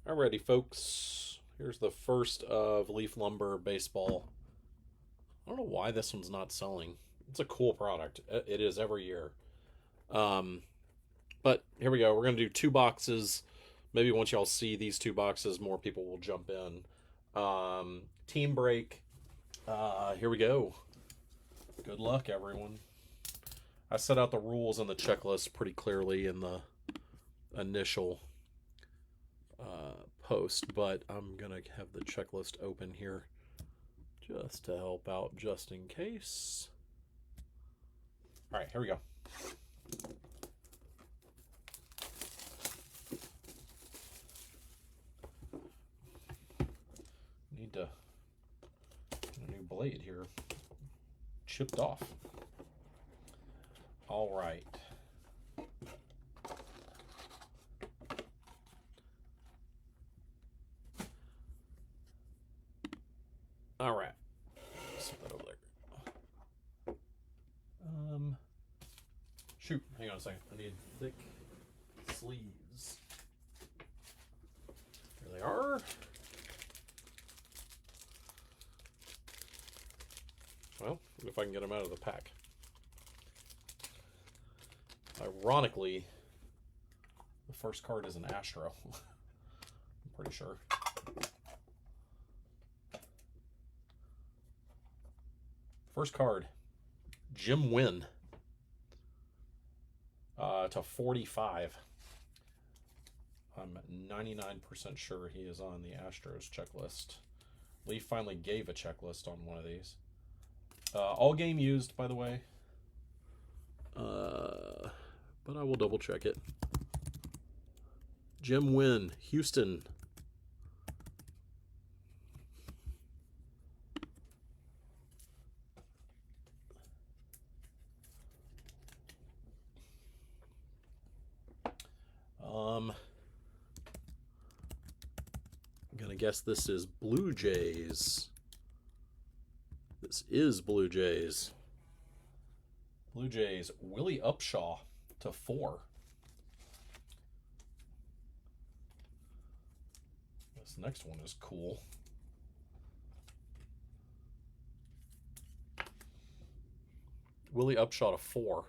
Alrighty, folks. Here's the first of Leaf Lumber Baseball. I don't know why this one's not selling. It's a cool product. It is every year. Um, but here we go. We're going to do two boxes. Maybe once y'all see these two boxes, more people will jump in. Team break. Here we go. Good luck, everyone. I set out the rules and the checklist pretty clearly in the initial post, but I'm gonna have the checklist open here just to help out, just in case. All right, here we go. Need to get a new blade here. Chipped off. All right. All right. Set that over there. Shoot. Hang on a second. I need thick sleeves. Here they are. Well, if I can get them out of the pack. Ironically, the first card is an Astro. I'm pretty sure. First card, Jim Wynn to 45. I'm 99% sure he is on the Astros checklist. Leaf finally gave a checklist on one of these. All game used, by the way. But I will double check it. Jim Wynn, Houston. I'm gonna guess this is Blue Jays. This is Blue Jays. Blue Jays, Willie Upshaw to 4. This next one is cool. Willie Upshaw to 4.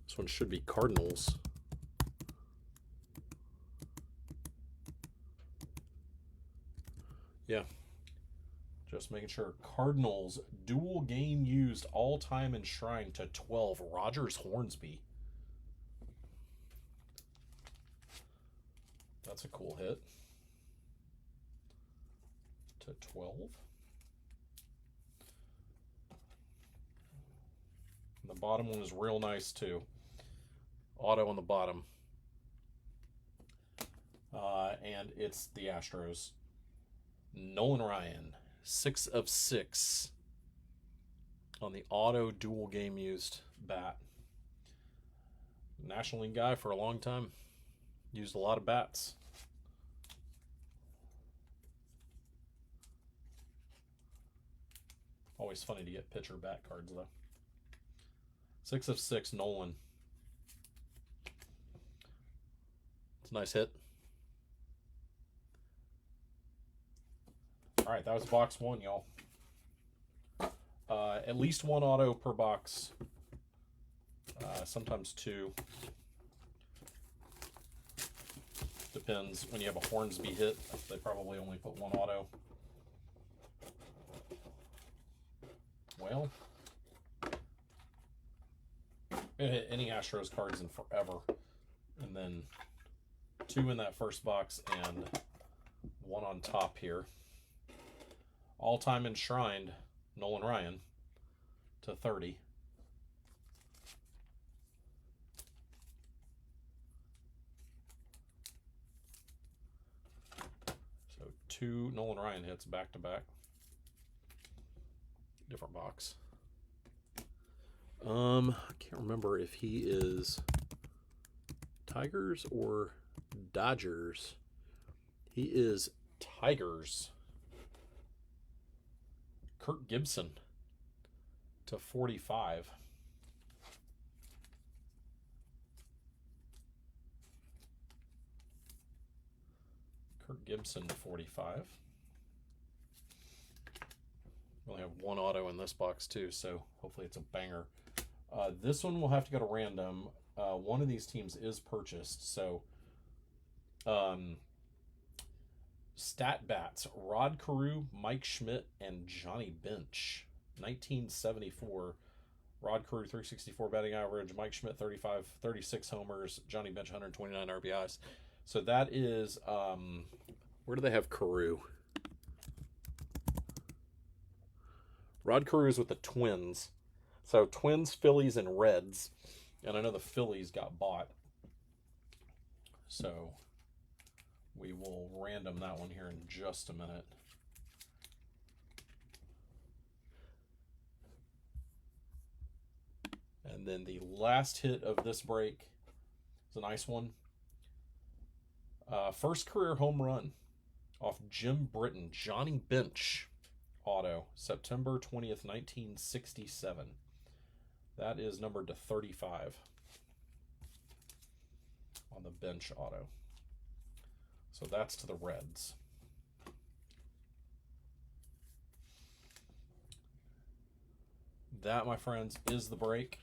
This one should be Cardinals. Yeah. Just making sure. Cardinals, dual game used, all time enshrined to 12. Rogers Hornsby. That's a cool hit. To 12. And the bottom one is real nice too. Auto on the bottom. And it's the Astros. Nolan Ryan, 6 of 6 on the auto dual game used bat. National League guy for a long time. Used a lot of bats. Always funny to get pitcher bat cards though. 6 of 6, Nolan. It's a nice hit. All right, that was box 1, y'all. At least one auto per box. Sometimes 2. Depends. When you have a Hornsby hit, they probably only put one auto. Well, hit any Astros cards in forever. And then 2 in that first box and 1 on top here. All-time enshrined, Nolan Ryan to 30. So 2 Nolan Ryan hits back to back. Different box. I can't remember if he is Tigers or Dodgers. He is Tigers. Kirk Gibson to 45. Kirk Gibson to 45. We only have one auto in this box too, so hopefully it's a banger. This one will have to go to random. One of these teams is purchased, so Stat Bats, Rod Carew, Mike Schmidt, and Johnny Bench. 1974. Rod Carew, 364 batting average. Mike Schmidt, 36 homers. Johnny Bench, 129 RBIs. So that is, where do they have Carew? Rod Carew is with the Twins. So Twins, Phillies, and Reds. And I know the Phillies got bought. So we will random that one here in just a minute. And then the last hit of this break is a nice one. First career home run off Jim Britton, Johnny Bench auto, September 20th, 1967. That is numbered to 35 on the Bench auto. So that's to the Reds. That, my friends, is the break.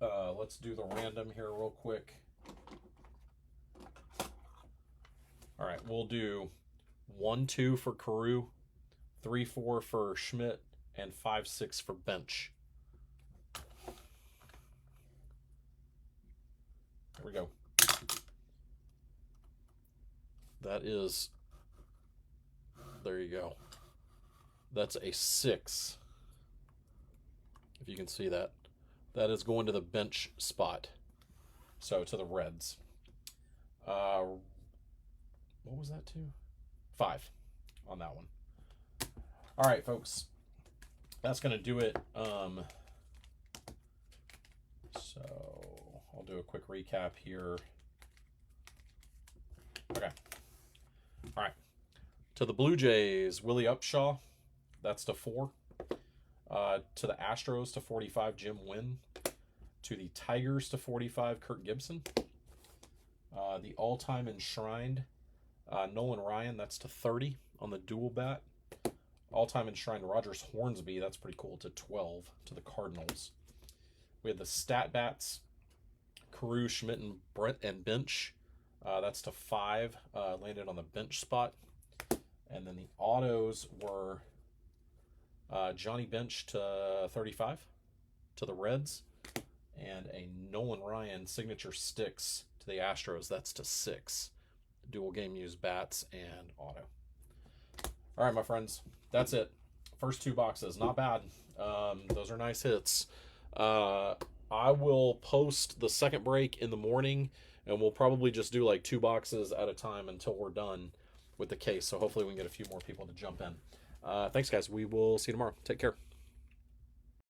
Let's do the random here real quick. All right, we'll do 1-2 for Carew, 3-4 for Schmidt, and 5-6 for Bench. There we go. That is, there you go. That's a 6. If you can see that. That is going to the Bench spot. So to the Reds. What was that to? 5 on that one. All right, folks. That's going to do it. So I'll do a quick recap here. Okay. All right. To the Blue Jays, Willie Upshaw. That's to 4. To the Astros to 45, Jim Wynn. To the Tigers to 45, Kirk Gibson. The all-time enshrined Nolan Ryan, that's to 30 on the dual bat. All-time enshrined Rogers Hornsby, that's pretty cool, to 12 to the Cardinals. We had the Stat Bats, Carew, Schmidt, and Brett and Bench. That's to 5, landed on the Bench spot. And then the autos were Johnny Bench to 35 to the Reds, and a Nolan Ryan signature sticks to the Astros. That's to 6. Dual game used bats and auto. All right, my friends, that's it. First 2 boxes, not bad. Those are nice hits. I will post the second break in the morning, and we'll probably just do like 2 boxes at a time until we're done with the case. So hopefully we can get a few more people to jump in. Thanks, guys. We will see you tomorrow. Take care.